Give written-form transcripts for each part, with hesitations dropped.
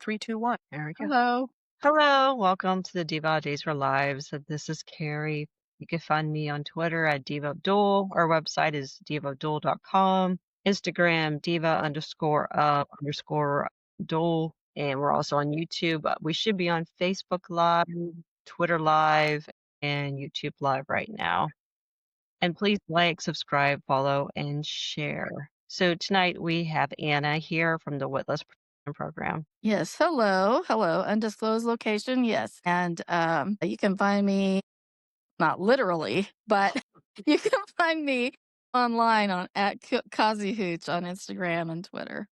3, 2, 1. There we go. Hello. Hello, welcome to the Diva Days for Lives. This is Carrie. You can find me on Twitter at Diva of DOOL. Our website is divaofdool.com. Instagram, diva_of_dool. And we're also on YouTube. We should be on Facebook Live, Twitter Live, and YouTube Live right now. And please like, subscribe, follow, and share. So tonight we have Anna here from the Witless Protection Program. Yes. Hello. Hello. Undisclosed location. Yes. And you can find me, not literally, but you can find me online on at Kazi Hooch on Instagram and Twitter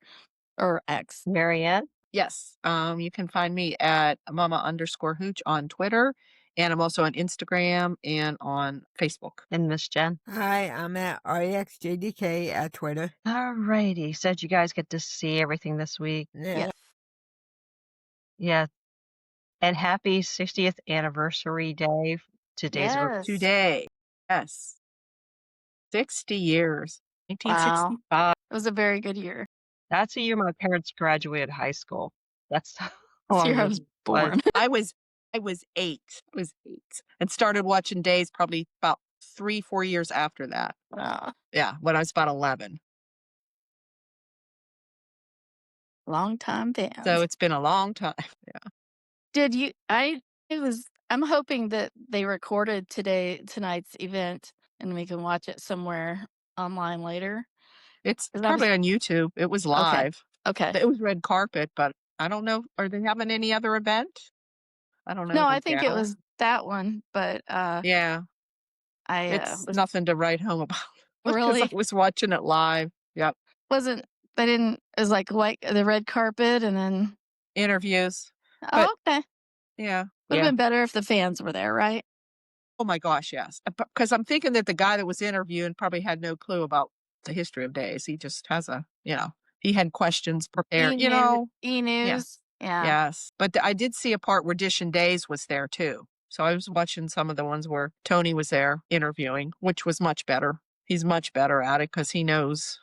or X. Marianne? Yes. You can find me at mama_hooch on Twitter. And I'm also on Instagram and on Facebook. And Miss Jen. Hi, I'm at REXJDK at Twitter. Alrighty. So did you guys get to see everything this week? Yeah. Yeah. And happy 60th anniversary day. Today's Yes. Today. Yes. 60 years. Wow. 1965. It was a very good year. That's the year my parents graduated high school. That's how This long year I it was born. I was 8. I was 8 and started watching Days probably about 3, 4 years after that. Yeah, when I was about 11. Long time fans. So it's been a long time. Yeah. Did you? I'm hoping that they recorded tonight's event and we can watch it somewhere online later. It's 'Cause probably on YouTube. It was live. Okay. It was red carpet, but I don't know. Are they having any other event? I don't know. No, the I think it gala? was that one, but Yeah, I it's nothing to write home about. Because Really? I was watching it live. Yep. It was like the red carpet and then Interviews. oh, okay. Yeah. Would have Yeah. been better if the fans were there, right? Oh my gosh, yes. Because I'm thinking that the guy that was interviewing probably had no clue about the history of Days. He just has he had questions prepared, E-News. Yeah. Yes. But I did see a part where Dish and Days was there too. So I was watching some of the ones where Tony was there interviewing, which was much better. He's much better at it because he knows,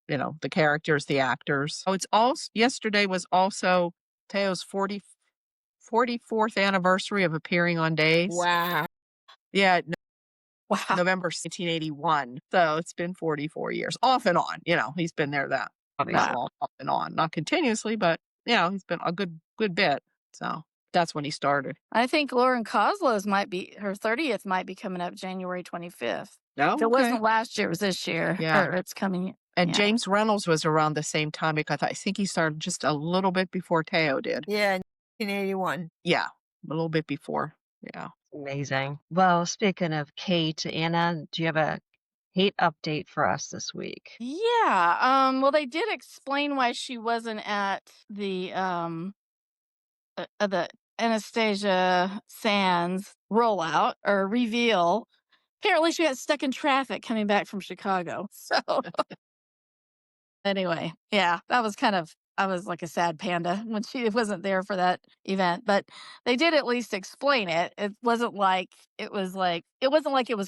the characters, the actors. Oh, yesterday was also Teo's 44th anniversary of appearing on Days. Wow. Yeah, Wow. November 1981. So it's been 44 years, off and on. He's been there that long, off and on, not continuously, but he's been a good bit. So that's when he started. I think Lauren Koslow's her 30th might be coming up January 25th. No, If it wasn't last year, it was this year. Yeah. Or it's coming. And yeah. James Reynolds was around the same time because I think he started just a little bit before Teo did. Yeah, 1981. Yeah, a little bit before. Yeah. Amazing. Well, speaking of Kate, Anna, do you have a Kate update for us this week? Yeah. Well, they did explain why she wasn't at the Anastasia Sands rollout or reveal. Apparently, she got stuck in traffic coming back from Chicago. So, anyway, yeah, I was like a sad panda when she wasn't there for that event. But they did at least explain it. It wasn't like it was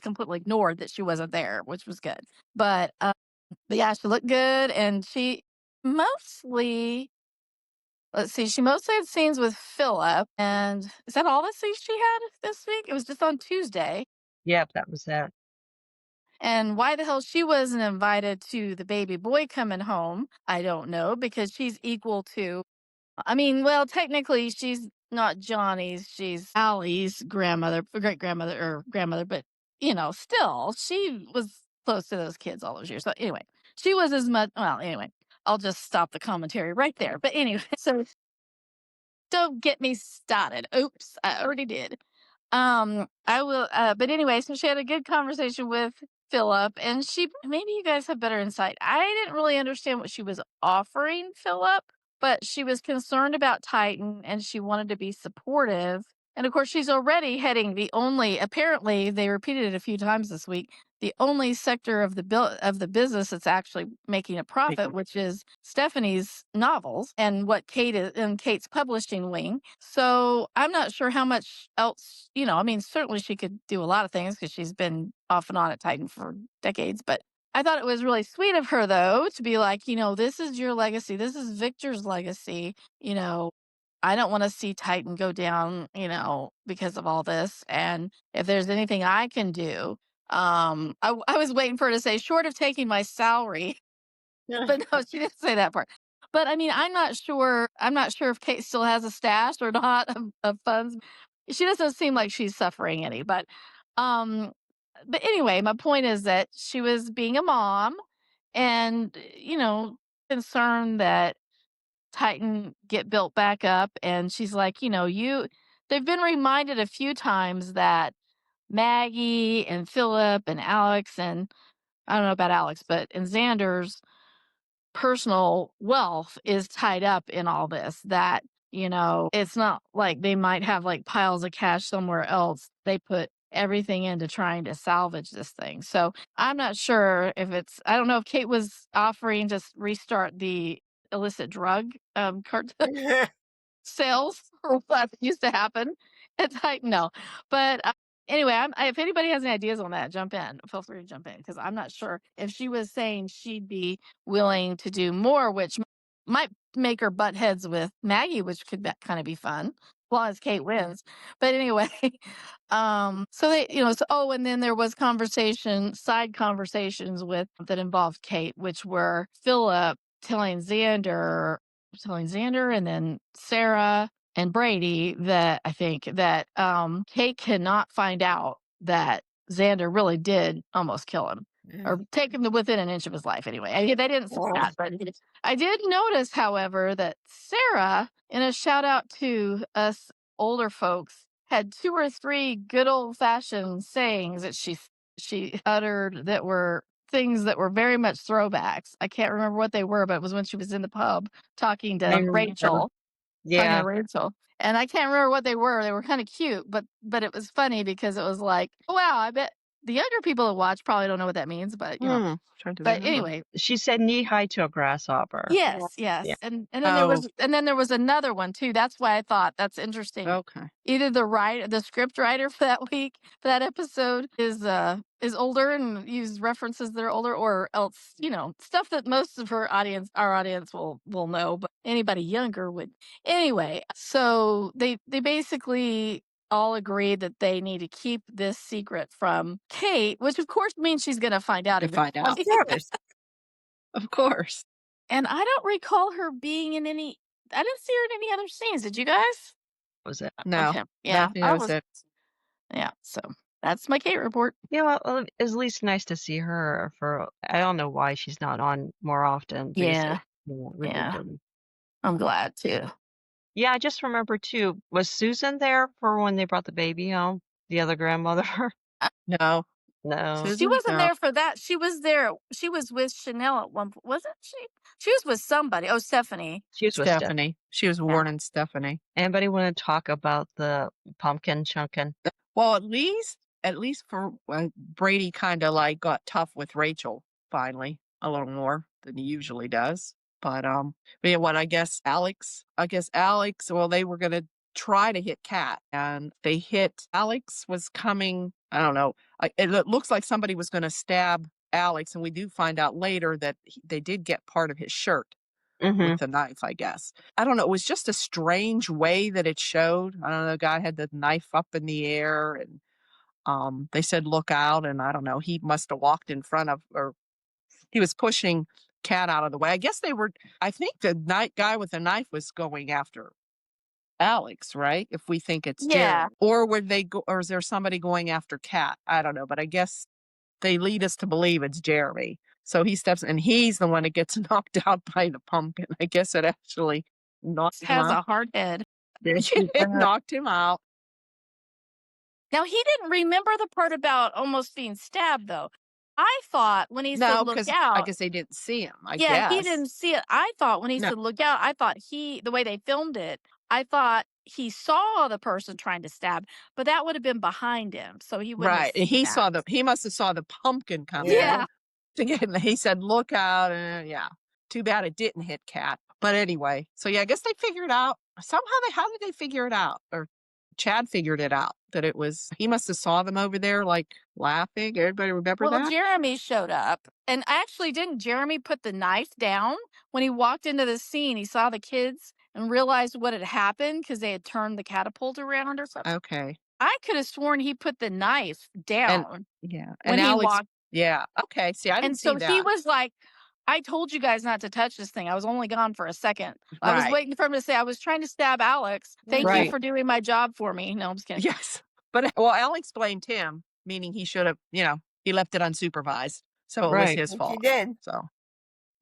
completely ignored that she wasn't there, which was good. But yeah, she looked good, and she mostly. Let's see. She mostly had scenes with Philip, and is that all the scenes she had this week? It was just on Tuesday. Yep, that was that. And why the hell she wasn't invited to the baby boy coming home, I don't know, because she's equal to, technically she's not Johnny's, she's Allie's great grandmother or grandmother, but still, she was close to those kids all those years. So anyway, she was as much, I'll just stop the commentary right there. But anyway, so don't get me started. Oops, I already did. I will, but anyway, so she had a good conversation with Philip, and maybe you guys have better insight. I didn't really understand what she was offering Philip, but she was concerned about Titan and she wanted to be supportive. And of course, she's already heading apparently they repeated it a few times this week, the only sector of the business that's actually making a profit, which is Stephanie's novels and what Kate is in Kate's publishing wing. So I'm not sure how much else, certainly she could do a lot of things because she's been off and on at Titan for decades, but I thought it was really sweet of her, though, to be like, this is your legacy. This is Victor's legacy. I don't want to see Titan go down, because of all this. And if there's anything I can do, I was waiting for her to say, short of taking my salary. But no, she didn't say that part. But I mean, I'm not sure. I'm not sure if Kate still has a stash or not of funds. She doesn't seem like she's suffering any. Um, but anyway, my point is that she was being a mom, and concerned that Titan get built back up. And she's like, they've been reminded a few times that Maggie and Philip and Alex and I don't know about Alex, but and Xander's personal wealth is tied up in all this, that it's not like they might have like piles of cash somewhere else. They put everything into trying to salvage this thing. So I'm not sure if I don't know if Kate was offering to restart the illicit drug sales or what used to happen at Titan. No, but anyway, if anybody has any ideas on that, jump in. Feel free to jump in, because I'm not sure if she was saying she'd be willing to do more, which might make her butt heads with Maggie, which could kind of be fun, as long as Kate wins. But anyway, so they, and then there was side conversations that involved Kate, which were Philip telling Xander, and then Sarah and Brady that I think that Kate cannot find out that Xander really did almost kill him or take him to within an inch of his life anyway. They didn't say that, but I did notice, however, that Sarah, in a shout out to us older folks, had 2 or 3 good old fashioned sayings that she uttered that were things that were very much throwbacks. I can't remember what they were, but it was when she was in the pub talking to Rachel. Yeah. Rachel. And I can't remember what they were. They were kind of cute, but it was funny because it was like, oh, wow, I bet the younger people that watch probably don't know what that means, but anyway. She said knee high to a grasshopper. Yes. Yeah. And then there was another one too. That's why I thought that's interesting. Okay. Either the script writer for that week, for that episode is older and uses references that are older, or else, stuff that most of our audience will know, but anybody younger would. Anyway, so they basically all agreed that they need to keep this secret from Kate, which of course means she's going to find out. Of course. Of course. And I don't recall her being in any. I didn't see her in any other scenes. Did you guys? Was it? No. Okay. Yeah. That was it. Yeah. So that's my Kate report. Yeah, well, it was at least nice to see her I don't know why she's not on more often. Yeah. Really Yeah. didn't. I'm glad too. Yeah, I just remember too, was Susan there for when they brought the baby home? The other grandmother? No. No. She wasn't No. there for that. She was there. She was with Chanel at one point, wasn't she? She was with somebody. Oh, Stephanie. She was with Stephanie. She was warning Stephanie. Anybody want to talk about the pumpkin chunkin? Well, at least for Brady kind of like got tough with Rachel finally a little more than he usually does. But yeah, I guess Alex, well, they were going to try to hit Kat, and they hit Alex was coming. I don't know. It looks like somebody was going to stab Alex, and we do find out later that they did get part of his shirt with the knife, I guess. I don't know. It was just a strange way that it showed. I don't know. The guy had the knife up in the air, and they said, look out. And I don't know. He must have walked in front of, or he was pushing Kat out of the way. I guess I think the guy with the knife was going after Alex, right? If we think it's Jeremy. Or would they go, or is there somebody going after Kat? I don't know. But I guess they lead us to believe it's Jeremy. So he steps, and he's the one that gets knocked out by the pumpkin. I guess it actually knocked him out. Has a hard head. It knocked him out. Now, he didn't remember the part about almost being stabbed, though. I thought when he said look out. I guess they didn't see him. I Yeah, guess. he didn't see it. I thought when he said look out, I thought the way they filmed it, I thought he saw the person trying to stab, but that would have been behind him. So he wouldn't have seen He that. he must have saw the pumpkin coming. Yeah. He said, look out. And yeah. Too bad it didn't hit Kat. But anyway, so yeah, I guess they figured out somehow how did they figure it out? Or Chad figured it out that it was, he must have saw them over there like laughing. Everybody remember Well, that? Jeremy showed up, and actually, didn't Jeremy put the knife down when he walked into the scene? He saw the kids and realized what had happened because they had turned the catapult around or something. Okay. I could have sworn he put the knife And down yeah. when And he Alex, walked. yeah. Okay. See, I didn't And see so he that. was like, I told you guys not to touch this thing. I was only gone for a second. I was Right. waiting for him to say, I was trying to stab Alex. Thank you Right. for doing my job for me. No, I'm just kidding. Yes. But well, Alex blamed him, meaning he should have, he left it unsupervised. So it was Right. his Which he fault. did. So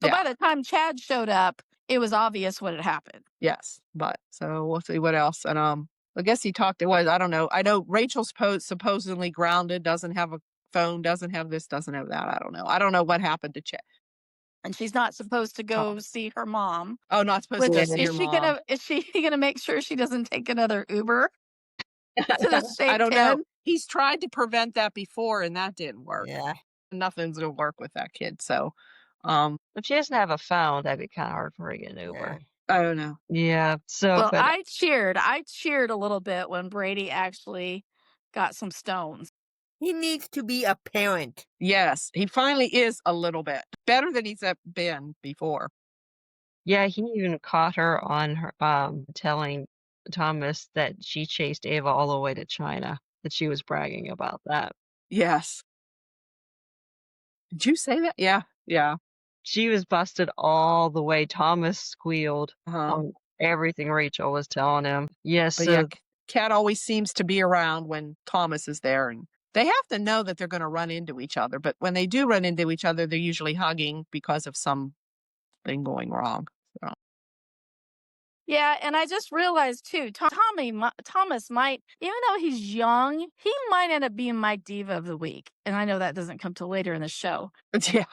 So yeah. by the time Chad showed up, it was obvious what had happened. Yes. But so we'll see what else. And I guess he talked, it was, I don't know. I know Rachel's supposedly grounded, doesn't have a phone, doesn't have this, doesn't have that. I don't know. I don't know what happened to Chad. And she's not supposed to go Thomas. see her mom. Oh, not supposed to Which go Yeah. see your is she mom. gonna make sure she doesn't take another Uber to the I Shape don't know. 10? He's tried to prevent that before and that didn't work. Yeah. Nothing's gonna work with that kid. So If she doesn't have a phone, that'd be kind of hard for her to get an Uber. Yeah. I don't know. Yeah. So, Well, but I cheered a little bit when Brady actually got some stones. He needs to be a parent. Yes, he finally is a little bit better than he's been before. yeah, he even caught her on her telling Thomas that she chased Ava all the way to China, that she was bragging about that. Yes. Did you say that? Yeah. Yeah. She was busted all the way. Thomas squealed Uh-huh. on everything Rachel was telling him. Yes, But so yeah, Kat always seems to be around when Thomas is there, and they have to know that they're going to run into each other. But when they do run into each other, they're usually hugging because of something going wrong. So. Yeah, and I just realized too, Thomas might, even though he's young, he might end up being my diva of the week. And I know that doesn't come till later in the show. Yeah.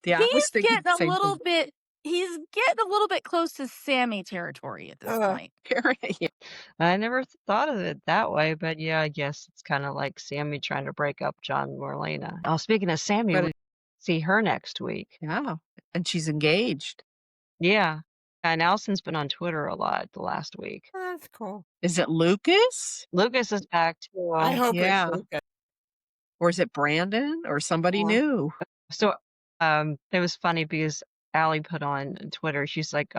Yeah. I was He's thinking getting the a same little thing. bit. He's getting a little bit close to Sammy territory at this point. Yeah. I never thought of it that way, but yeah, I guess it's kind of like Sammy trying to break up John and Marlena. Oh, speaking of Sammy, But we see her next week. yeah. And she's engaged. Yeah. And Allison's been on Twitter a lot the last week. Oh, that's cool. Is it Lucas? Lucas is back too. I hope yeah. it's Luca. Or is it Brandon or somebody Yeah. new? So it was funny because Allie put on Twitter, she's like,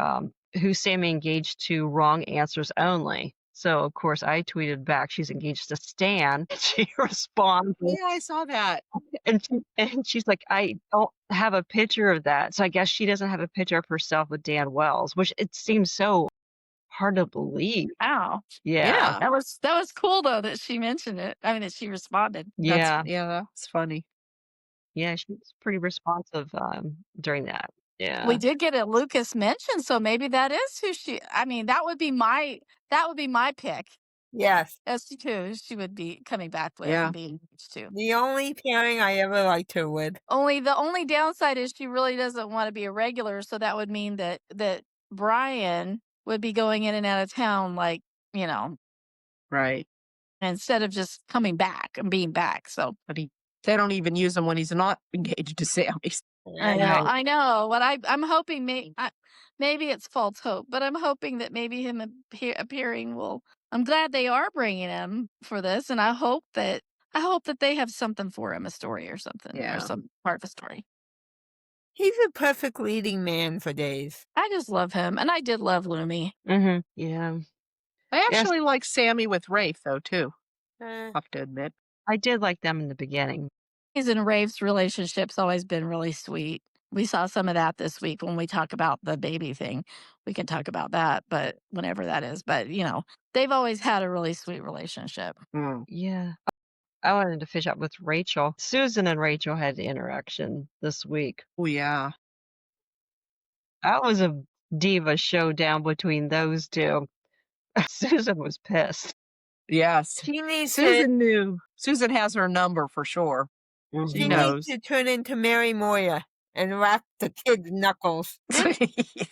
who's Sammy engaged to? Wrong answers only. So of course I tweeted back, she's engaged to Stan. She responded Yeah, I saw that. and she's like, I don't have a picture of that. So I guess she doesn't have a picture of herself with Dan Wells, which it seems so hard to believe. Wow. Yeah. That was cool though that she mentioned it. I mean that she responded. Yeah. That's funny. Yeah, she was pretty responsive during that. Yeah. We did get a Lucas mention, so maybe that is who I mean, that would be my pick Yes. as to who she would be coming back with Yeah. and being engaged to. The only pairing I ever liked her with. The only downside is she really doesn't want to be a regular, so that would mean that Brian would be going in and out of town like, Right. instead of just coming back and being back. So But they don't even use him when he's not engaged to Sammy. I know. What I'm hoping maybe it's false hope, but I'm hoping that maybe him appearing will. I'm glad they are bringing him for this, and I hope that they have something for him, a story or something, Yeah. or some part of a story. He's a perfect leading man for days. I just love him, and I did love Lumi. Mm-hmm. Yeah. I actually like Sammy with Rafe though too. Uh, Have to admit. I did like them in the beginning. He's and Rafe's relationship's always been really sweet. We saw some of that this week when we talk about the baby thing. We can talk about that, but whenever that is. But they've always had a really sweet relationship. Mm. Yeah. I wanted to fish up with Rachel. Susan and Rachel had the interaction this week. Oh yeah. That was a diva showdown between those two. Susan was pissed. Yes. she needs Susan knew. Susan has her number for sure. Mhm. She knows. needs to turn into Mary Moya and whack the kid's knuckles.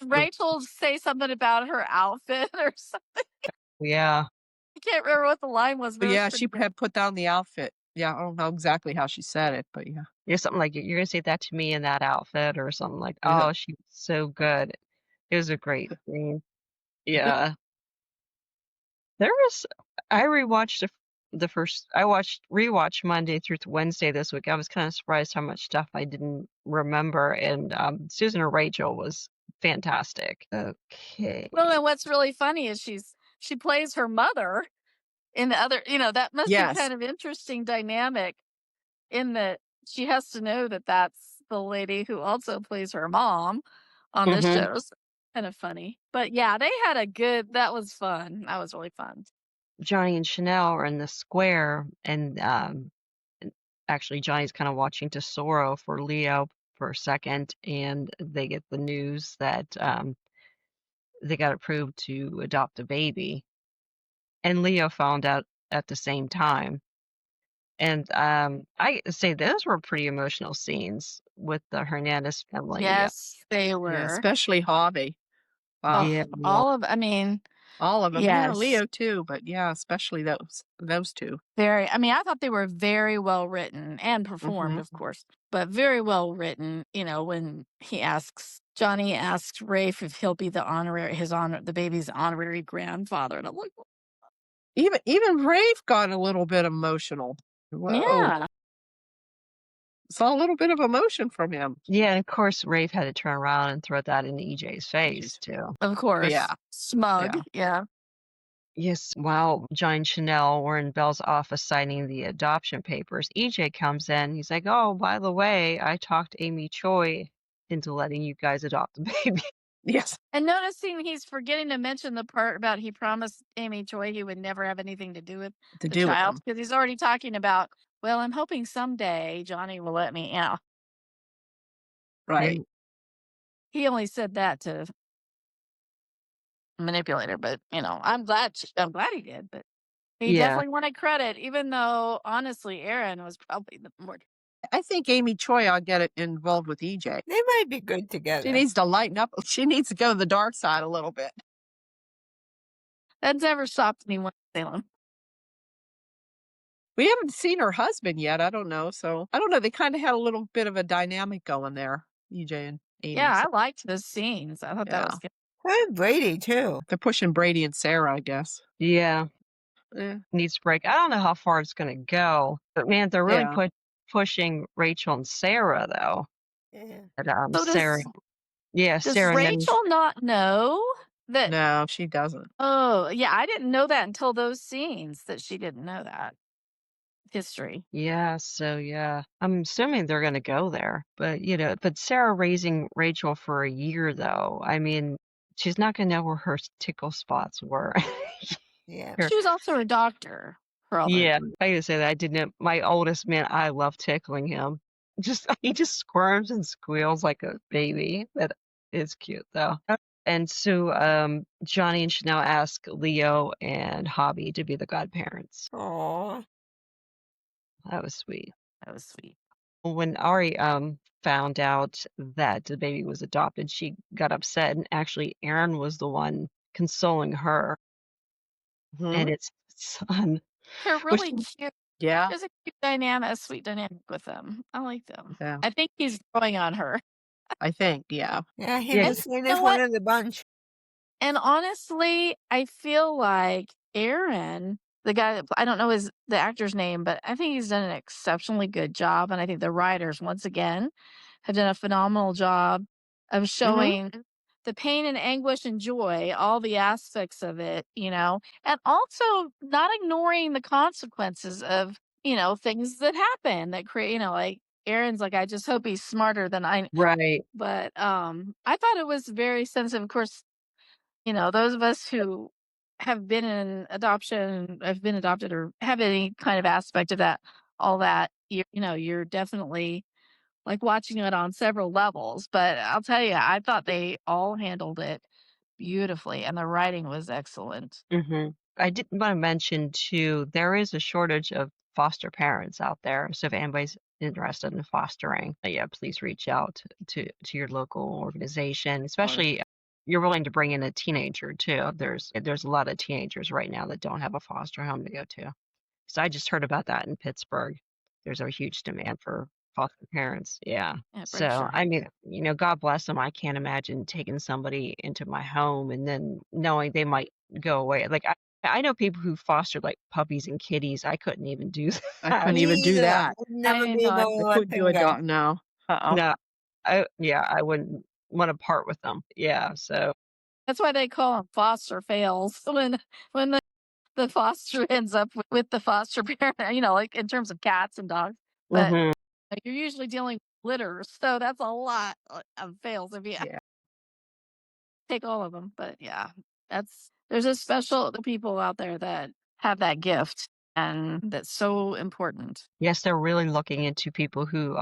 Rachel say something about her outfit or something. Yeah. I can't remember what the line was. But But it was yeah, pretty she good. had put down the outfit. Yeah, I don't know exactly how she said it, but yeah. You're something like, you're going to say that to me in that outfit or something like, Yeah. oh, she's so good. It was a great scene. Yeah. I rewatched rewatched Monday through to Wednesday this week. I was kind of surprised how much stuff I didn't remember, and Susan or Rachel was fantastic. Okay. Well, and what's really funny is she plays her mother in the other, that must be Yes. kind of interesting dynamic in that she has to know that that's the lady who also plays her mom on this Mhm. show. So kind of funny. But yeah, that was fun. That was really fun. Johnny and Chanel are in the square, and actually Johnny's kind of watching to sorrow for Leo for a second, and they get the news that they got approved to adopt a baby, and Leo found out at the same time. And I say those were pretty emotional scenes with the Hernandez family. Yes, they Yeah, were. especially Hobby. Wow. Oh, Yeah, all of, I mean, All of them. Yeah, yes. Leo too, but yeah, especially those two. I mean, I thought they were very well written and performed, Mhm. of course, but very well written. When Johnny asks Rafe if he'll be the baby's honorary grandfather, and I'm like, Even Rafe got a little bit emotional. Whoa. yeah, Saw a little bit of emotion from him. yeah, and of course Rafe had to turn around and throw that in EJ's face too. of course, Yeah. smug, yeah. Yes, while John and Chanel were in Belle's office signing the adoption papers, EJ comes in. He's like, "Oh, by the way, I talked Amy Choi into letting you guys adopt the baby." Yes. And noticing he's forgetting to mention the part about he promised Amy Choi he would never have anything to do with To the do with child them. because he's already talking about, well, I'm hoping someday Johnny will let me. Right. He only said that to manipulate her, but I'm glad he did, but he Yeah, definitely wanted credit, even though honestly, Aaron was probably the more. I think Amy Choi ought to get involved with EJ. They might be good She together. needs to lighten up. She needs to go to the dark side a little bit. That's never stopped anyone from Salem. We haven't seen her husband yet. I don't know. So I don't know. They kind of had a little bit of a dynamic going there, EJ and Amy. Yeah, I So, liked the scenes. I thought that was good. And Brady, too. they're pushing Brady and Sarah, I guess. yeah, Eh, needs to break. I don't know how far it's gonna go, but man, they're really yeah. pushing Rachel and Sarah though. Yeah. And, So Sarah, yeah, does Sarah knows. Rachel not know that? No, she doesn't. Oh, yeah, I didn't know that until those scenes that she didn't know that history. Yeah, so yeah, I'm assuming they're gonna go there, but Sarah raising Rachel for a year though, I mean, she's not gonna know where her tickle spots were. Yeah. Here. She was also a doctor for all Yeah, those. I gotta say that I didn't. My oldest man, I love tickling him. He just squirms and squeals like a baby. That is cute though. And so Johnny and Chanel ask Leo and Hobby to be the godparents. Aw. That was sweet. That was sweet. When Ari found out that the baby was adopted, she got upset, and actually Aaron was the one consoling her Mhm. and its son. They're Which really cute. Yeah. There's a cute dynamic, a sweet dynamic with them. I like them. Yeah. I think he's growing on her. I think. Yeah. Yeah, he Yeah, was seen You as know one what? of the bunch. And honestly, I feel like Aaron, the guy that I don't know the actor's name, but I think he's done an exceptionally good job. And I think the writers, once again, have done a phenomenal job of showing the pain and anguish and joy, all the aspects of it, and also not ignoring the consequences of, things that happen that create, like Aaron's like, I just hope he's smarter than I. right. But I thought it was very sensitive. Of course, those of us who have been in adoption, have been adopted, or have any kind of aspect of that, all that, you're definitely like watching it on several levels. But I'll tell you, I thought they all handled it beautifully, and the writing was excellent. I did want to mention too, there is a shortage of foster parents out there. So if anybody's interested in fostering, yeah, please reach out to your local organization, especially if you're willing to bring in a teenager too. There's a lot of teenagers right now that don't have a foster home to go to. So I just heard about that in Pittsburgh. There's a huge demand for foster parents. Yeah. Yeah, for So, sure. I mean, God bless them. I can't imagine taking somebody into my home and then knowing they might go away. Like I know people who fostered like puppies and kitties. I couldn't even do I that. couldn't Me even do either. that. I'd never I be know. able I to let couldn't do a them go. dog. No. No, I wouldn't want to part with them. Yeah, so That's why they call them foster fails when the foster ends up with the foster parent, like in terms of cats and dogs. But mhm. you're usually dealing with litters, so that's a lot of fails if you Yeah. take all of them. But yeah, there's a special the people out there that have that gift, and that's so important. Yes, they're really looking into people who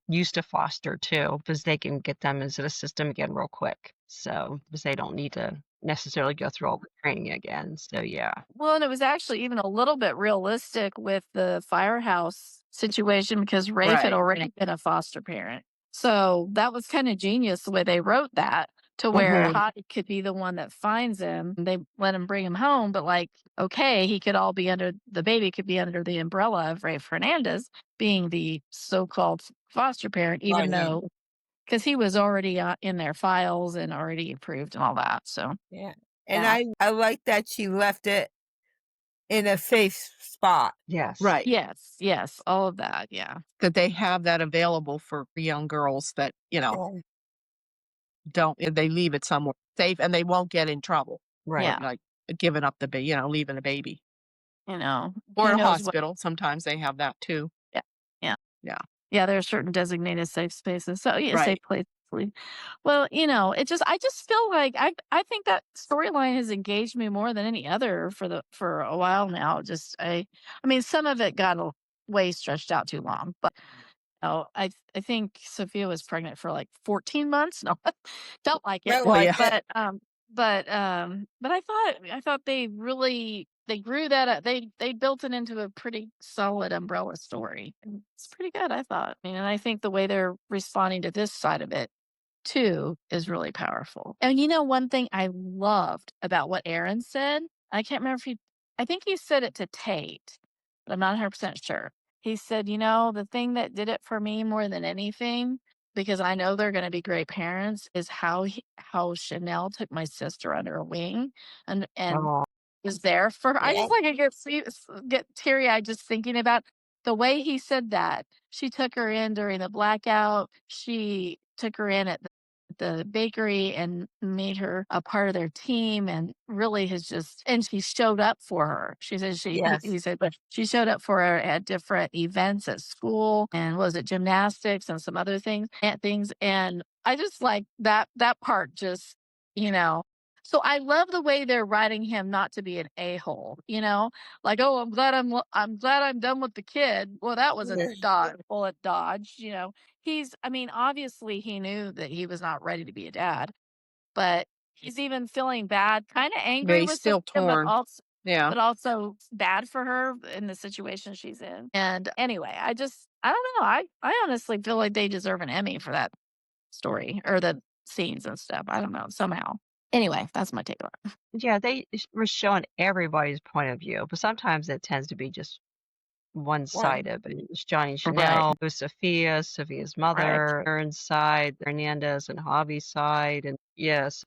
used to foster too, because they can get them into the system again real quick. So because they don't need to necessarily go through all the training again. So yeah. Well, and it was actually even a little bit realistic with the firehouse situation because Rafe had Right. already been a foster parent. So that was kind of genius the way they wrote that to where Mhm. Hottie could be the one that finds him. They let him bring him home, but like, okay, he could all be under the baby could be under the umbrella of Rafe Hernandez being the so-called foster parent, even Guardian. though because he was already in their files and already approved and all that. So Yeah. And yeah. I like that she left it in a safe spot. Yes. Right. Yes, all of that. Yeah. That they have that available for young girls that, Yeah. they leave it somewhere safe and they won't get in trouble Right. for Yeah. like giving up the baby, leaving a baby. Or Who a knows what hospital. Sometimes they have that too. yeah, yeah. Yeah. Yeah, there are certain designated safe spaces. So, yeah, safe Right. place to sleep. Well, I just feel like I think that storyline has engaged me more than any other for a while now. I mean, some of it got way stretched out too long, but I think Sophia was pregnant for like 14 months. No, felt like it. Felt Well, like yeah. it. But I thought they grew that up. They built it into a pretty solid umbrella story. And it's pretty good, I thought. I mean, and I think the way they're responding to this side of it too is really powerful. And one thing I loved about what Aaron said, I can't remember if I think he said it to Tate, but I'm not 100% sure. He said, the thing that did it for me more than anything, because I know they're going to be great parents, is how Chanel took my sister under her wing and Oh, was there for her. I Yeah. just like I get teary eyed just thinking about the way he said that. She took her in during the blackout. She took her in at the bakery and made her a part of their team and really and she showed up for her. She said Yes. he said, but she showed up for her at different events at school and was it gymnastics and some other things. And I just like that part just, you know, so I love the way they're writing him not to be an a-hole, like, oh, I'm glad I'm done with the kid. Well, that was a bullet dodge. I mean, obviously he knew that he was not ready to be a dad, but he's even feeling bad, kind of Yeah, angry he's with still Sophia, torn. Yeah. but also bad for her in the situation she's in. And anyway, I don't know. I honestly feel like they deserve an Emmy for that story or the scenes and stuff. I don't know, somehow. Anyway, that's my take on it. yeah, they were showing everybody's point of view, but sometimes it tends to be just One. one-sided. But it was Johnny Right. Chanel, it was Sophia's Right. mother, Aaron's side, Hernandez and Javi's side, and yes,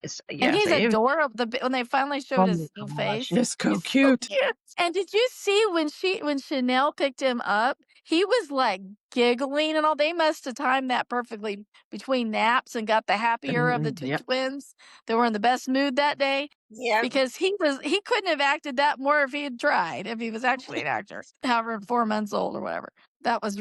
And he's it was. adorable. When they finally showed Oh his my gosh. face, It's so he's so cute. cute. And did you see when Chanel picked him up, he was like giggling and all. They must have timed that perfectly between naps and got the happier of the two Yep. twins. They were in the best mood that day Yeah. because he couldn't have acted that more if he had tried, if he was actually an actor, however 4 months old or whatever. That was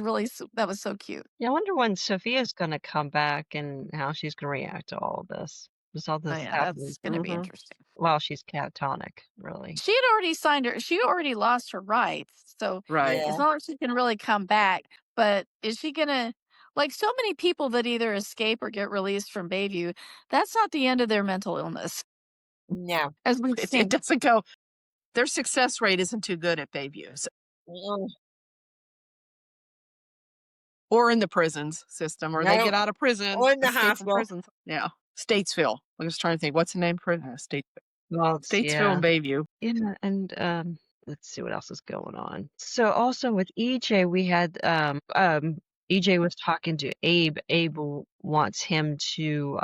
so cute. Yeah, I wonder when Sophia's gonna come back and how she's gonna react to all of this. Just all Oh this yeah, happening that's gonna be Mhm. interesting. while she's catatonic, really. She had already she already lost her rights, so Right. it's Yeah. not like she can really come back, but is she gonna like so many people that either escape or get released from Bayview, that's not the end of their mental illness, No. as we've It seen. doesn't go. Their success rate isn't too good at Bayview Mm, or in the prisons system, or they No. get out of prison, Or in the escape from hospital. prisons. Yeah. Statesville. I was trying to think, what's the name for it? Well, Statesville and Bayview. yeah, and let's see what else is going on. So also with EJ, we had EJ was talking to Abe. Abe wants him to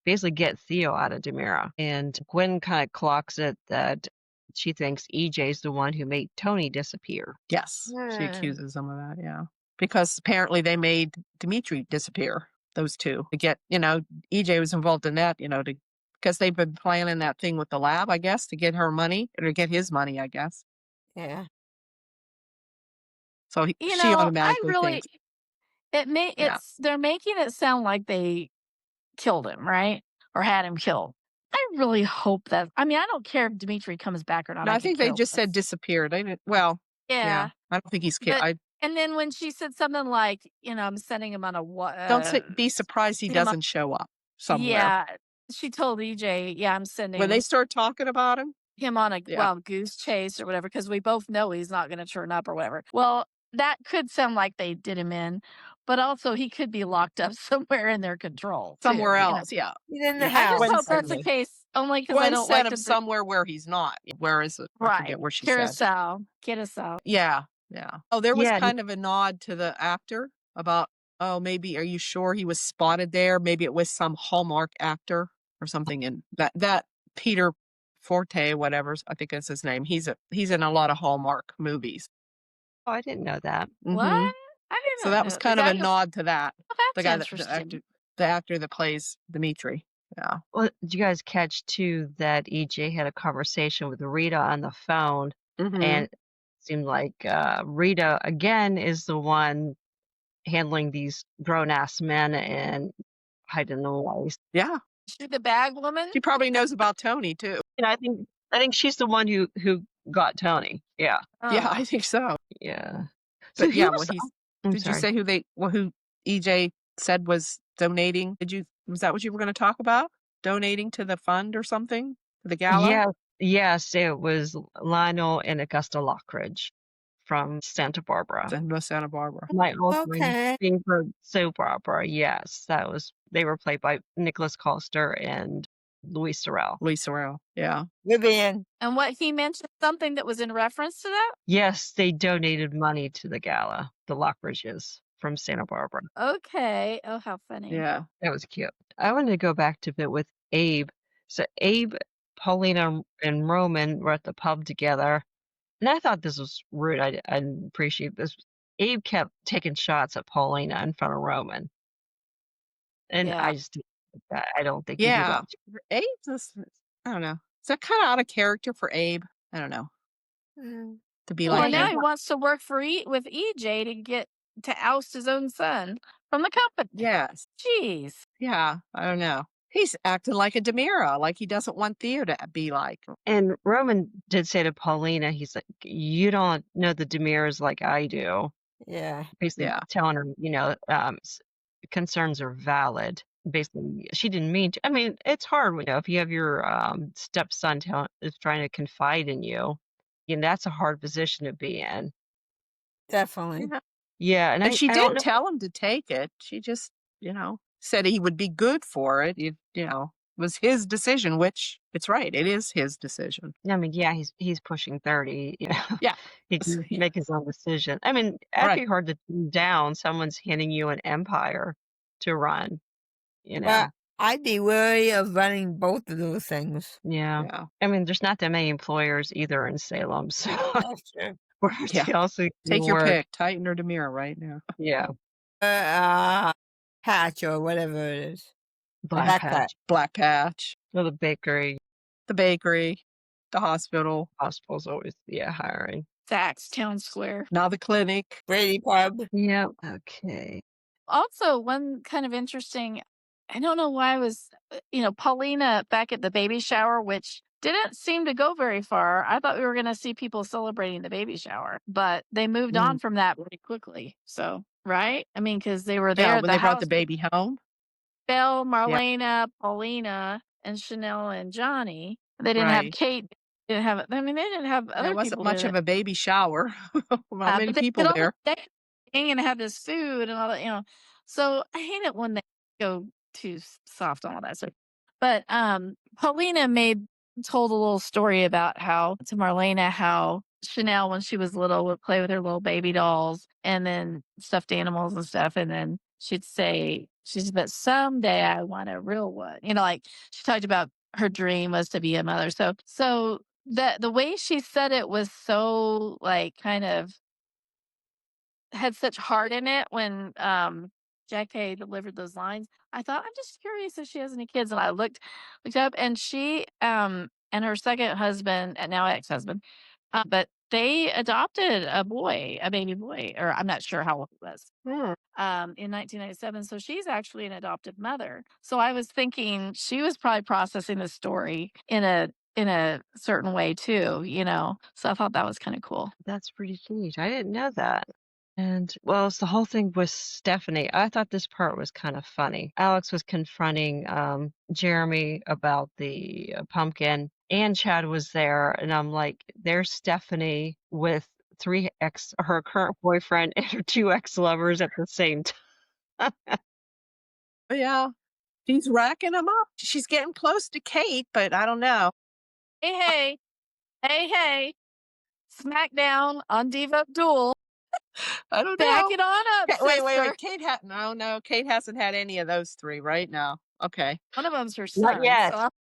basically get Theo out of Demira, and Gwen kind of clocks it that she thinks EJ's the one who made Tony disappear. Yes, she Hmm. accuses him of that, yeah. Because apparently they made Dimitri disappear, those two, to get, EJ was involved in that, because they've been planning that thing with the lab, I guess, to get her money, or to get his money, I guess. Yeah. So she I automatically really, thinks, yeah. they're making it sound like they killed him, right? Or had him killed. I really hope that, I mean, I don't care if Dimitri comes back or not. No, I I could think they care just said less. disappeared. They didn't, well, yeah, Yeah. I don't think he's killed. But, and then when she said something like, I'm sending him on a Be surprised he him on, doesn't show up somewhere. yeah, she told EJ, yeah, I'm When they sending start talking about him, him on a yeah, wild goose chase or whatever, because we both know he's not going to turn up or whatever. Well, that could sound like they did him in, but also he could be locked up somewhere in their control somewhere too. else, yeah. He's in the Yeah, I just house. Gwen hope said that's the he case, only because I Gwen don't set like him to. somewhere where he's not. Where is it? I Right, forget where she said. Curacao, get us out. Yeah, yeah. Oh, there was Yeah, kind of a nod to the actor about, oh, maybe are you sure he was spotted there? Maybe it was some Hallmark actor or something. And that Peter Forte, whatever, I think is his name. He's in a lot of Hallmark movies. oh, I didn't know that. What? Hmm. I did So not that was know the kind of guy a was. nod to that. Oh, The that's guy that interesting. the actor that plays Dimitri. Yeah. Well, did you guys catch too that EJ had a conversation with Rita on the phone, Hmm. and it seemed like Rita again is the one handling these grown ass men and hiding the lies. Yeah. She the bag woman. She probably knows about Tony too. I think she's the one who got Tony. Yeah, Yeah, Oh, I think so. yeah. So But who yeah, well, was? I'm did you sorry. say who EJ said was donating? Was that what you were going to talk about? Donating to the fund or something? To the gala? Yeah, yes, it was Lionel and Augusta Lockridge from Santa Barbara. In Santa Barbara. My old Okay. favorite soap opera. Yes, they were played by Nicholas Coster and Louis Sorel. Lisa Rowe. Yeah. Vivian. and what he mentioned something that was in reference to that. Yes, they donated money to the gala, the Lockridges from Santa Barbara. Okay. Oh, how funny. Yeah. That was cute. I wanted to go back to a bit with Abe. So Abe, Paulina, and Roman were at the pub together, and I thought this was rude. I didn't appreciate this. Abe kept taking shots at Paulina in front of Roman, and Yeah. I just didn't like that. I don't think you do Yeah. that. Abe's I don't know. Is that kind of out of character for Abe? I don't know. Mm. To be Well, like now that. he wants to work with EJ to get to oust his own son from the company. Yes. Jeez. Yeah. I don't know. He's acting like a Demira, like he doesn't want Theo to be like. And Roman did say to Paulina, he's like, "You don't know the Demirs like I do." Yeah. Basically Yeah. telling her, concerns are valid. Basically, she didn't mean to. I mean, it's hard, if you have your stepson is trying to confide in you, and that's a hard position to be in. Definitely. Yeah. Yeah, and And she I don't didn't know. tell him to take it. She just, said he would be good for it. It, was his decision, which it's right. It is his decision. I mean, yeah, he's pushing 30. Yeah. He can Yeah. make his own decision. I mean, that'd Right. be hard to turn down. Someone's handing you an empire to run. But I'd be wary of running both of those things. Yeah. Yeah. I mean, there's not that many employers either in Salem, so That's true. where Yeah. else can Take your work. pick, Titan or Demira right now. Yeah, Patch or whatever it is. Black Black Patch. Black Patch, Or the bakery, the bakery, the hospital, hospital's always, hiring. Saks Town Square. now the clinic. Brady Pub. Yep. Okay. Also, one kind of interesting, I don't know why was, Paulina back at the baby shower, which didn't seem to go very far. I thought we were going to see people celebrating the baby shower, but they moved on from that pretty quickly. So, right? I mean, because they were there Yeah, at when the they brought house the with baby home. Belle, Marlena, Paulina, and Chanel and Johnny. They didn't have Right. Kate. They didn't have other There wasn't people. much of a baby shower. Not many But they people could there. only sing and have this food and all that. So I hate it when they go too soft on all that stuff. But Paulina told a little story about how to Marlena how Chanel when she was little would play with her little baby dolls and then stuffed animals and stuff, and then she'd say but someday I want a real one. Like she talked about her dream was to be a mother. So the way she said it was so, like, kind of had such heart in it when, Jack Tay delivered those lines. I thought, "I'm just curious if she has any kids," and I looked up, and she, and her second husband and now ex-husband, but they adopted a baby boy, or I'm not sure how old he was, Hmm. in 1997, so she's actually an adopted mother. So I was thinking she was probably processing the story in a certain way too, you know? So I thought that was kinda cool. That's pretty neat. I didn't know that. And well, it's the whole thing with Stephanie. I thought this part was kind of funny. Alex was confronting Jeremy about the pumpkin, and Chad was there, and I'm like, there's Stephanie with her current boyfriend and her two ex-lovers at the same time. Yeah. She's racking them up. She's getting close to Kate, but I don't know. Hey, hey. Hey, hey. SmackDown on Diva of DOOL. I don't Back know. it on up, Wait. sister. Kate no. Kate hasn't had any of those three right now. Okay. One of them's her Not son, yet. so Not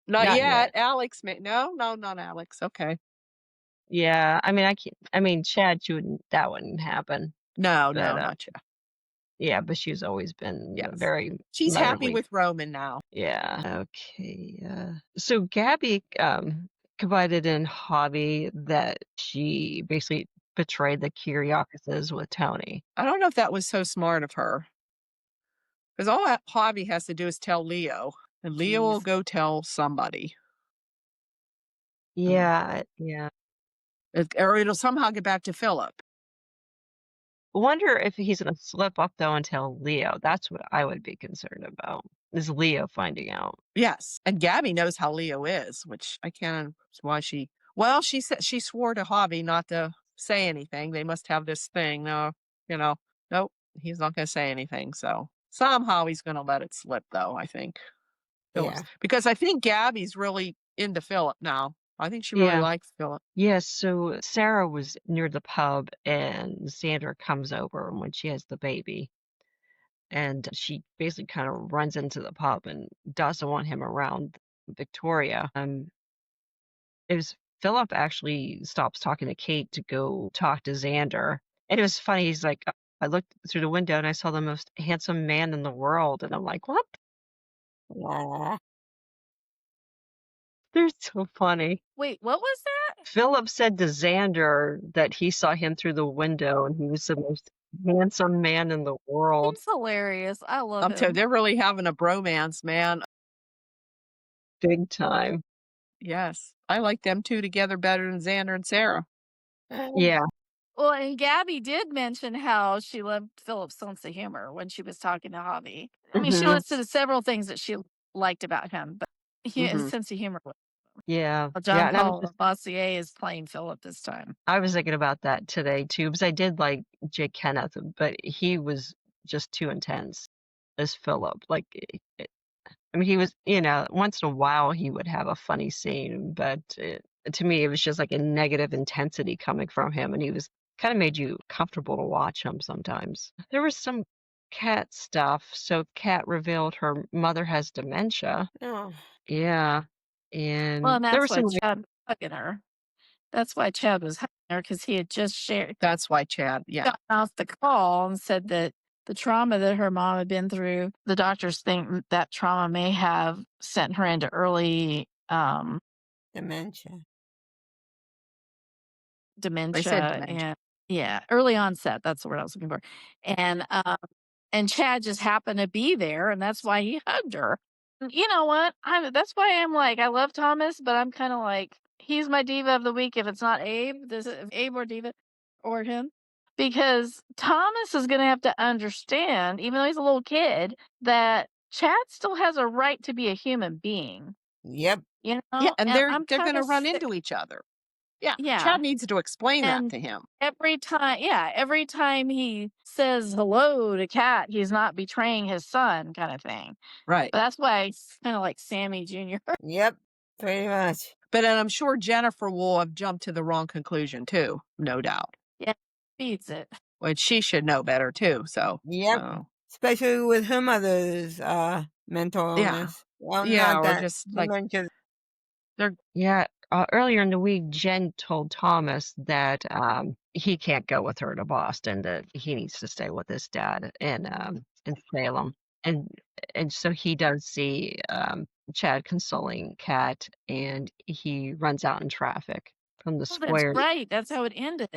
Not yet. yet. Alex no, not Alex. Okay. Yeah, I mean, Chad, that wouldn't happen. No, But not yet. yeah, but she's always been Yes. very She's happy motherly. with Roman now. Yeah. Okay. So Gabby confided in Hobby that she basically betrayed the Kiriakis with Tony. I don't know if that was so smart of her. Because all that Javi has to do is tell Leo, and Leo will Jeez. go tell somebody. Yeah. Yeah. Or it'll somehow get back to Philip. Wonder if he's gonna slip up though and tell Leo. That's what I would be concerned about. Is Leo finding out? Yes. And Gabby knows how Leo is, which I can't understand why well, she said she swore to Javi not to say anything. They must have this thing. No, nope, he's not going to say anything. So somehow he's going to let it slip, though, I think. Phillips. Yeah. Because I think Gabby's really into Philip now. I think she really Yeah. likes Philip. Yes, so Sarah was near the pub and Sandra comes over when she has the baby. And she basically kind of runs into the pub and doesn't want him around Victoria. It was Philip actually stops talking to Kate to go talk to Xander. And it was funny. He's like, I looked through the window and I saw the most handsome man in the world. And I'm like, what? Aw. They're so funny. wait, what was that? Philip said to Xander that he saw him through the window and he was the most handsome man in the world. He's hilarious. I love him. They're really having a bromance, man. Big time. Yes. I like them two together better than Xander and Sarah. Yeah. Well, and Gabby did mention how she loved Philip's sense of humor when she was talking to Javi. I mean, she Mhm. listed several things that she liked about him, but his Mhm. sense of humor was Yeah. well, Yeah. John And I was Paul Bossier is playing Philip this time. thinking about that today too, because I did like Jake Kenneth, but he was just too intense as Philip. Like, I mean, he was, once in a while he would have a funny scene, but to me, it was just like a negative intensity coming from him, and he was kind of made you comfortable to watch him sometimes. There was some Cat stuff. So Cat revealed her mother has dementia. Oh. Yeah. Well, And and there that's was why some Chad was hugging her. That's why Chad was hugging her because he had just That's why Chad, yeah. gotten off the call and said that the trauma that her mom had been through, the doctors think that trauma may have sent her into early Dementia. They said dementia dementia. and yeah, early onset. That's the word I was looking for. And Chad just happened to be there, and that's why he hugged her. And you know what? That's why I'm like, I love Thomas, but I'm kind of like, he's my diva of the week. If it's not Abe, this is Abe or diva or him, because Thomas is going to have to understand, even though he's a little kid, that Chad still has a right to be a human being. Yep. You Yeah, know, and and they're I'm going kind to of run sick. into each other. Yeah, Yeah. Chad needs to explain that And to him. every time he says hello to Kat, he's not betraying his son, kind of thing. Right. But that's why it's kind of like Sammy Jr. Yep. Pretty much. But then I'm sure Jennifer will have jumped to the wrong conclusion too, no doubt. Yeah, beats it. Which she should know better too. So Yep. Especially with her mother's mental Yeah. illness. Well, Yeah, not or that just like dementia. Yeah. earlier in the week, Jen told Thomas that he can't go with her to Boston, that he needs to stay with his dad in Salem. And so he does see Chad consoling Kat, and he runs out in traffic from the Oh, that's square. right. That's how it ended.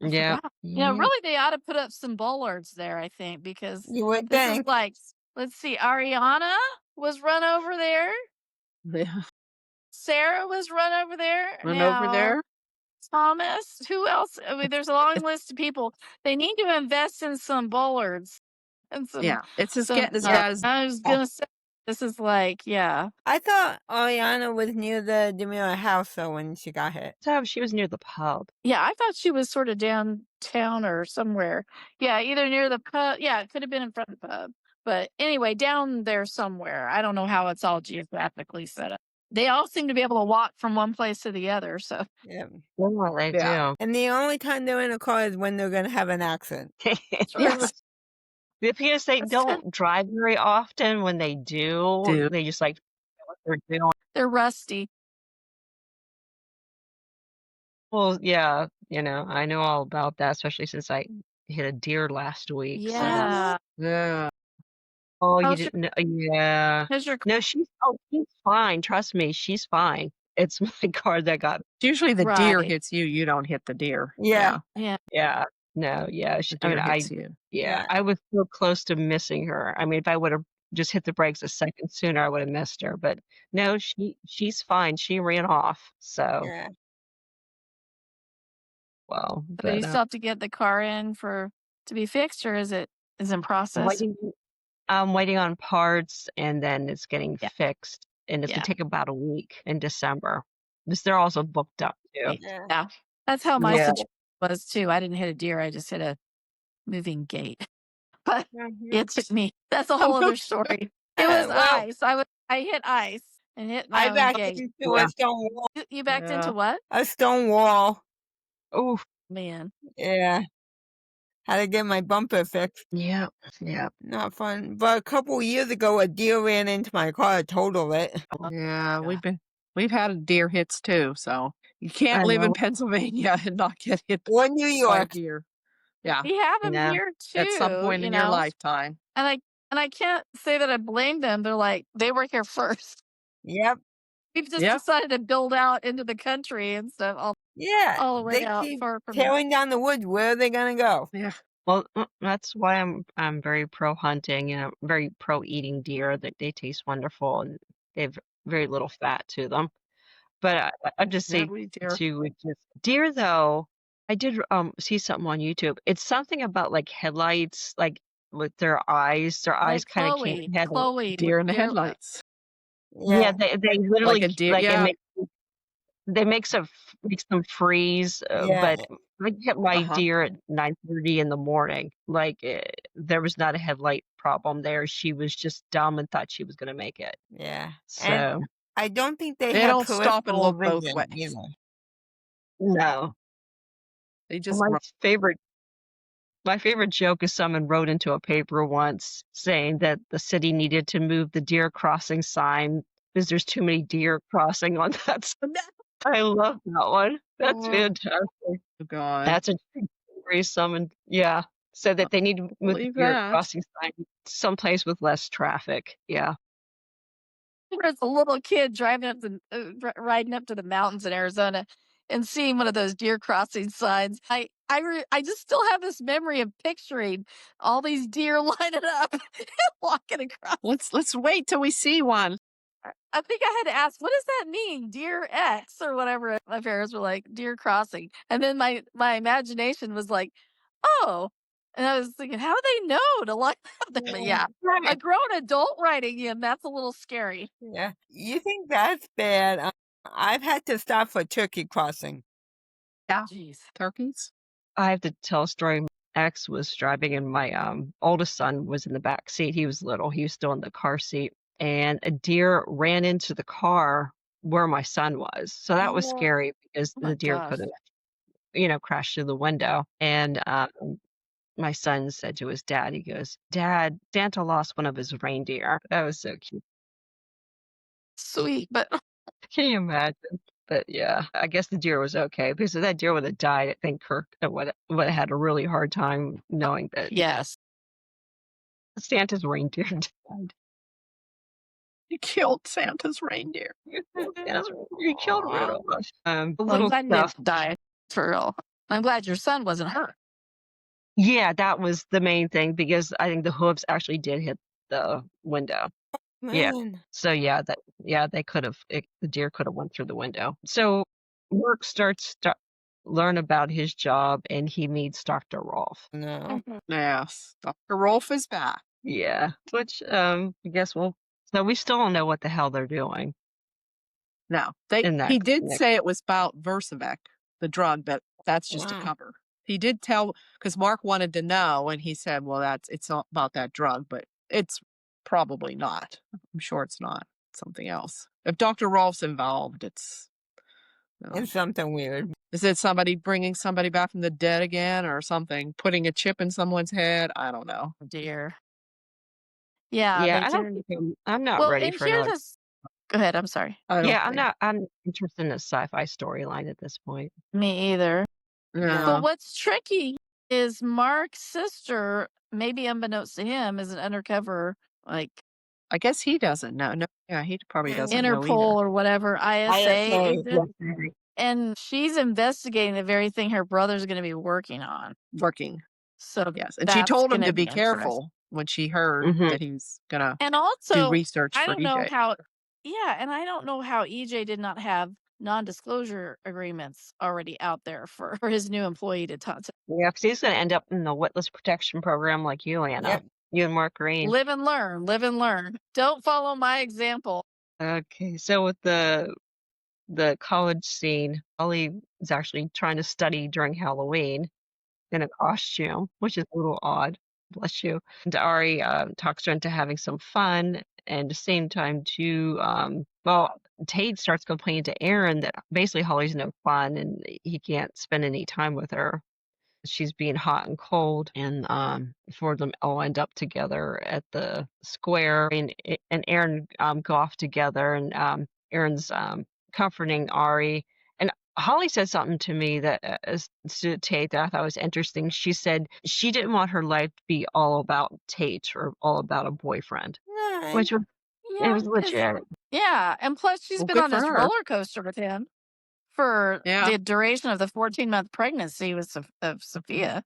I Yeah. forgot. Yeah. Really, they ought to put up some bollards there, I think, because You would this is think. like, let's see, Ariana was run over there. Yeah. Sarah was run over there. Run over there. Thomas, who else? I mean, there's a long list of people. They need to invest in some bollards and Yeah, it's just getting as some. bad as. I was gonna say, this is like, yeah, I thought Ariana was near the Demira house though when she got hit. So she was near the pub. yeah. I thought she was sort of downtown or somewhere. Yeah, either near the pub. Yeah, it could have been in front of the pub. But anyway, down there somewhere. I don't know how it's all geographically set up. They all seem to be able to walk from one place to the other. So Yep. Yeah, they Yeah. And the only time they're in a car is when they're gonna have an accident. do. Yes. Because they That's don't drive very often. When they do, they just like what they're doing. they're rusty. Well, yeah, I know all about that, especially since I hit a deer last week. So, Yeah. Yeah. oh, you How's your, didn't know? Yeah. how's your No, she's fine. Trust me, she's fine. It's my car that got. Usually the deer Right. hits you. You don't hit the deer. Yeah. Yeah. Yeah. No, yeah. The I mean, deer hits you. yeah, Yeah. I was so close to missing her. I mean, if I would have just hit the brakes a second sooner, I would have missed her. But no, she's fine. She ran off. So, Yeah. well, So you but still have to get the car in to be fixed, or is it in I'm process? waiting on parts, and then it's getting Yeah. fixed, and it's Yeah. gonna take about a week in December. Because they're also booked up too. Yeah. Yeah. That's how my Yeah. situation was too. I didn't hit a deer. I just hit a moving gate. But Mhm. it took me. That's a whole other story. It was Well, ice. I hit ice and hit my I own backed gate. into Yeah. a stone wall. You backed into Yeah. what? A stone wall. Oh, Man. Yeah. Had to get my bumper fixed. yeah, yeah. Not fun. But a couple years ago, a deer ran into my car, totaled it. Yeah. Yeah. We've had deer hits too. So you can't I live in know. Pennsylvania and not get hit Or New by a York. deer. Yeah. We have them Yeah. here At some too, point in your lifetime. And I can't say that I blame them. They're like, they were here first. Yep. We've just Yeah. decided to build out into the country and stuff Yeah. all the way They out keep far from tearing down the woods. Where are they gonna go? Yeah. Well, that's why I'm very pro hunting, very pro eating deer. That they taste wonderful and they have very little fat to them. But I just Yeah. say We deer. to just deer though, I did see something on YouTube. It's something about like headlights, like with their eyes. Their eyes like kind of can't have. Chloe, Deer in the deer, headlights. Yeah, Yeah. they Like literally a deer. like it Yeah. makes them freeze. Yeah. But I hit my Uh-huh. deer at 9:30 in the morning. Like there was not a headlight problem there. She was just dumb and thought she was gonna make it. Yeah. So And I don't think they They have don't stop and peripheral look both vision ways. either. no. They just My run. favorite joke is someone wrote into a paper once saying that the city needed to move the deer crossing sign because there's too many deer crossing on that sign. I love that one. That's Oh, fantastic. oh, God. That's a true story. Someone, yeah, said that they need to move the Believe deer that. crossing sign someplace with less traffic. Yeah. as a little kid driving up riding up to the mountains in Arizona and seeing one of those deer crossing signs. I just still have this memory of picturing all these deer lining up and walking across. Let's wait till we see one. I think I had to ask, what does that mean? Deer X or whatever. My parents were like, deer crossing. And then my imagination was like, oh. And I was thinking, how do they know to line up? But yeah, a Right. grown adult riding in, that's a little scary. Yeah. You think that's bad? I've had to stop for turkey crossing. Yeah. Jeez. Turkeys. I have to tell a story. My ex was driving, and my oldest son was in the back seat. He was little. He was still in the car seat, and a deer ran into the car where my son was. So that was Oh. scary because Oh my the deer gosh. could have, crashed through the window. And my son said to his dad, he goes, "Dad, Santa lost one of his reindeer." That was so cute. Sweet, but Can you imagine? But yeah, I guess the deer was okay because if that deer would have died, I think Kirk would have had a really hard time knowing that Yes. Santa's reindeer died. He killed Santa's reindeer. You killed Rudolph. The Well, I'm little glad he stuff. didn't die for real. I'm glad your son wasn't hurt. Yeah, that was the main thing because I think the hooves actually did hit the window. Yeah. Man. So they could have the deer could have went through the window. So Mark starts to learn about his job and he meets Dr. Rolf. No. Yes. Dr. Rolf is back. Yeah. Which I guess so we still don't know what the hell they're doing No, in that he did next. say it was about Versavec, the drug, but that's just a Wow. cover. He did tell because Mark wanted to know, and he said, "Well, it's all about that drug, but it's probably not. I'm sure it's not. It's something else. If Dr. Rolf's involved, it's It's something weird. is it somebody bringing somebody back from the dead again, or something? Putting a chip in someone's head? I don't know. Dear. Yeah, Yeah, they I don't did. think I'm not Well, ready and for here's another. this. Go ahead. I'm sorry. I don't Yeah, think. I'm interested in a sci-fi storyline at this point. Me either. But No, what's tricky is Mark's sister, maybe unbeknownst to him, is an undercover, like I guess he doesn't know. No, yeah, he probably doesn't know Interpol either. or whatever, ISA ISA. agent. And she's investigating the very thing her brother's going to be working on. Working. So Yes, and she that's told him going to to be be interesting. careful when she heard Mhm. that he was gonna And do also, research I for don't know EJ. how, and I don't know how EJ did not have non-disclosure agreements already out there for his new employee to talk to. Yeah, because he's going to end up in the witness protection program like you, Anna. Yep. You and Mark Green. Live and learn, live and learn. Don't follow my example. Okay, so with the college scene, Ollie is actually trying to study during Halloween in a costume, which is a little odd. Bless you. And Ari talks her into having some fun, and at the same time, too, Tate starts complaining to Aaron that basically Holly's no fun and he can't spend any time with her. She's being hot and cold, and four of them all end up together at the square, and Aaron go off together, and Aaron's comforting Ari, and Holly said something to me that to Tate that I thought was interesting. She said she didn't want her life to be all about Tate or all about a boyfriend, Nice. which was it was 'cause- legit. Yeah, and plus she's Well, been good on for this her. roller coaster with him for Yeah. the duration of the 14-month pregnancy with of Sophia.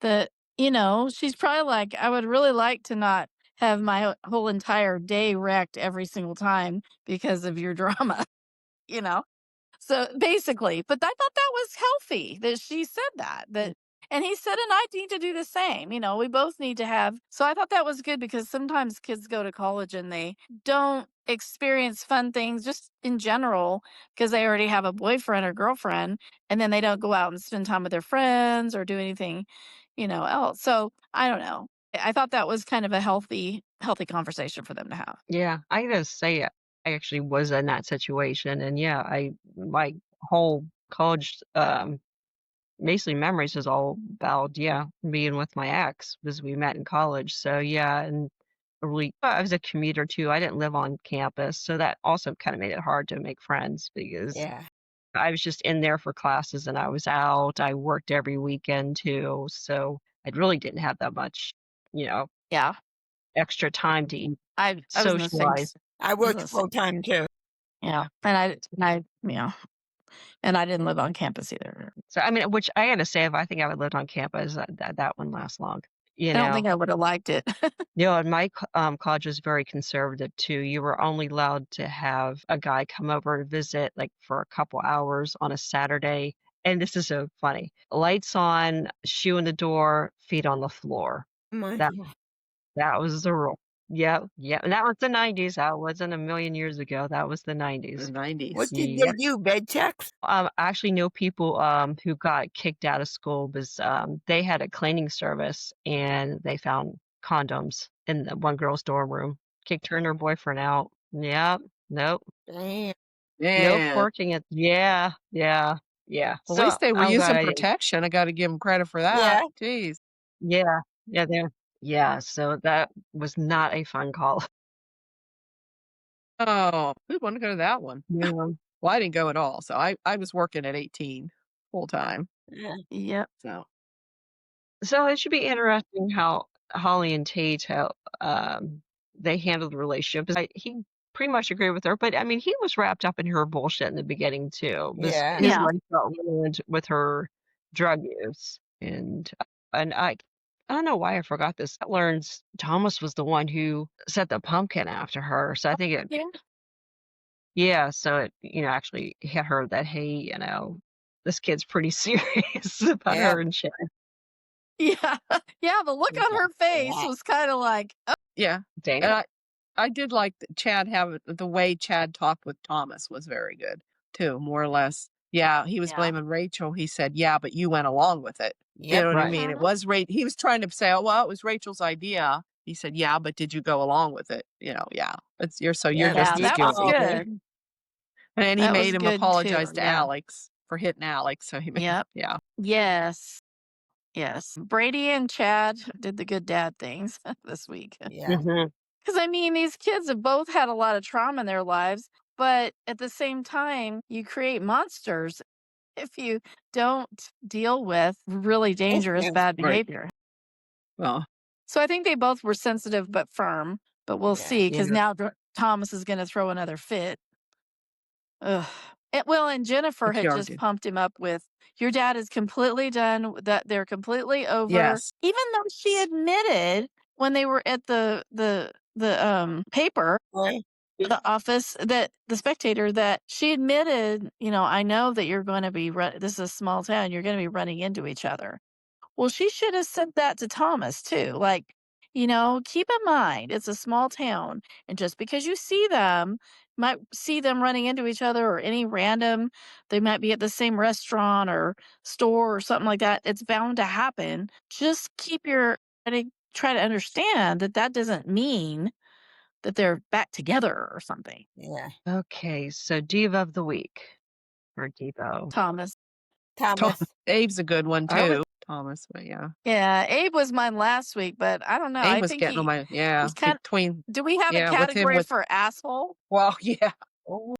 That she's probably like, I would really like to not have my whole entire day wrecked every single time because of your drama. you know. So basically, but I thought that was healthy that she said that, and he said, and I need to do the same. We both need to have. So I thought that was good because sometimes kids go to college and they don't experience fun things just in general because they already have a boyfriend or girlfriend, and then they don't go out and spend time with their friends or do anything, else. So I don't know. I thought that was kind of a healthy conversation for them to have. Yeah, I gotta say, I actually was in that situation, and yeah, my whole college basically memories is all about being with my ex because we met in college. So yeah, and I was a commuter too. I didn't live on campus, so that also kind of made it hard to make friends because Yeah. I was just in there for classes and I was out. I worked every weekend too, so I really didn't have that much, Yeah, extra time to I was in the same. socialize. I worked full time too. Yeah, and I didn't live on campus either. So I mean, which I gotta say, if I think I would lived on campus, that wouldn't last long. I don't think I would have liked it. And my college was very conservative too. You were only allowed to have a guy come over to visit like for a couple hours on a Saturday. And this is so funny. Lights on, shoe in the door, feet on the floor. My That God. that was the rule. Yeah, yeah. And that was the 90s. That wasn't a million years ago. That was the 90s. The 90s. What did Yeah. they do? Bed checks? I actually know people who got kicked out of school because they had a cleaning service and they found condoms in the one girl's dorm room. Kicked her and her boyfriend out. Yep. Nope. Damn. No Yeah. porking it. Yeah. Yeah. Yeah. Well, So at least they were I'm glad using I didn't. protection. I got to give them credit for that. Yeah. Jeez. Yeah. Yeah. There. Yeah. So that was not a fun call. Oh, we want to go to that one. Yeah. Well, I didn't go at all. So I was working at 18 full time. Yeah. Yep. So it should be interesting how Holly and Tate, how they handled the relationship. He pretty much agreed with her, but I mean, he was wrapped up in her bullshit in the beginning too. Yeah. His Yeah. life got ruined with her drug use, and I don't know why I forgot this. I learned Thomas was the one who set the pumpkin after her. So I think it, Yeah. yeah. So it, actually hit her that, hey, this kid's pretty serious about Yeah. her and shit. Yeah. Yeah. The look on her face Yeah. was kind of like, oh, Yeah. Damn. And I did like that Chad the way Chad talked with Thomas was very good too, more or less. Yeah, he was yeah. blaming Rachel. He said, "Yeah, but you went along with it." You Yep. know what I Right. mean? It was He was trying to say, "Oh, well, it was Rachel's idea." He said, "Yeah, but did you go along with it?" Yeah. You're Yeah. just Yeah. as That You was guilty. did. good. And he That made was him good too. apologize to Yeah. Alex for hitting Alex. So Yep. yeah. Yes. Yes. Brady and Chad did the good dad things this week. Yeah. Mhm. Because, I mean, these kids have both had a lot of trauma in their lives, but at the same time, you create monsters if you don't deal with really dangerous, Yes. bad Right. behavior. Well, So I think they both were sensitive but firm, but we'll Yeah. see because yeah. now Thomas is going to throw another fit. Ugh. And Jennifer Like had you just argued. pumped him up with, your dad is completely done, that they're completely over. Yes. Even though she admitted when they were at the paper, Boy. the office, that the Spectator, that she admitted, I know that you're going to be, this is a small town, you're going to be running into each other. Well, she should have said that to Thomas too. Like, keep in mind, it's a small town. And just because you might see them running into each other or any random, they might be at the same restaurant or store or something like that. It's bound to happen. Just try to understand that doesn't mean that they're back together or something. Yeah. Okay, so Diva of the Week for Devo. Thomas. Thomas. Abe's a good one I would, too. Thomas, but yeah. Yeah, Abe was mine last week, but I don't know. Abe I was think getting on my he's kind between do we have a with him category with for asshole? well, yeah. Oh,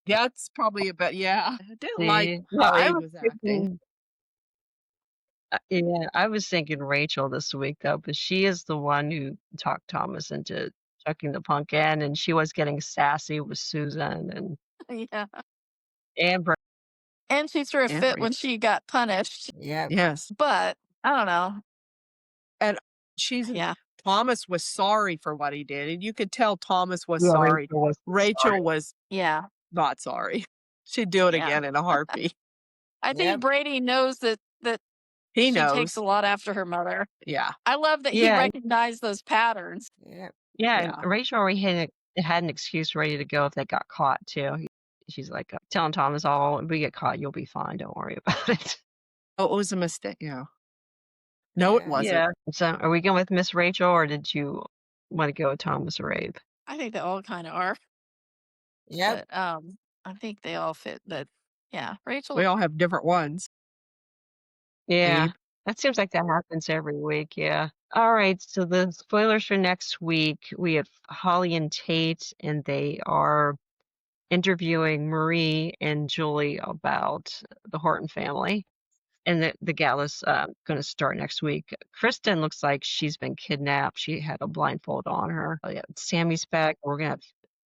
that's probably about yeah. I didn't like see. No, how I Abe was was acting. thinking, yeah, I was thinking Rachel this week though, but she is the one who talked Thomas into chucking the pumpkin, and she was getting sassy with Susan Yeah. and And she threw a Yeah, fit when right. she got punished. Yep. Yes. But I don't know. And Yeah. Thomas was sorry for what he did. And you could tell Thomas was yeah, sorry. Rachel was sorry. Rachel was Yeah. not sorry. She'd do it Yeah. again in a heartbeat. I think Yep. Brady knows that He she takes a knows. lot after her mother. Yeah. I love that he Yeah, recognized those patterns. Yep. yeah, Yeah. and Rachel already had an excuse ready to go if they got caught too. She's like telling Thomas, "Oh, if we get caught, you'll be fine. Don't worry about it." Oh, it was a mistake. Yeah. No, it Yeah. wasn't. Yeah. So, are we going with Miss Rachel, or did you want to go with Thomas or Abe? I think they all kind of are. Yep. But I think they all fit. But yeah, Rachel. We all have different ones. Yeah, Abe. that seems like that happens every week. Yeah. All right. So the spoilers for next week, we have Holly and Tate, and they are interviewing Marie and Julie about the Horton family. And the gala's going to start next week. Kristen looks like she's been kidnapped. She had a blindfold on her. Yeah, Sammy's back. We're going to have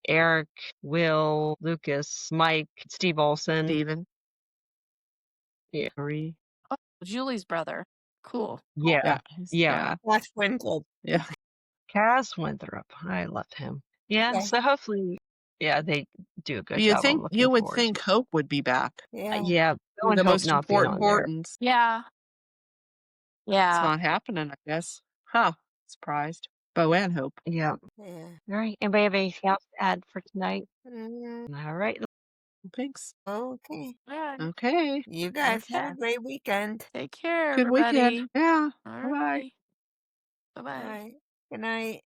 Eric, Will, Lucas, Mike, Steve Olson. Steven. Yeah. Marie. Oh, Julie's brother. Cool. Yeah. Yeah. Yeah. Watch Winthrop. Yeah. Cass Winthrop. I love him. Yeah. Yeah. So hopefully, they do a good You job. I'm think looking you would forward think to Hope would be back. it. Yeah. Yeah. Bill and The Hope most not being on there. importance. Yeah. It's Yeah. not happening, I guess. Huh. Surprised. Bo and Hope. Yeah. Yeah. All right. Anybody have anything else to add for tonight? Mm, All right. Thanks. okay. Yeah. Okay. You guys have Okay. a great weekend. Take care, Good everybody. weekend. Yeah. All Bye bye. right. All Bye-bye. right. Good night.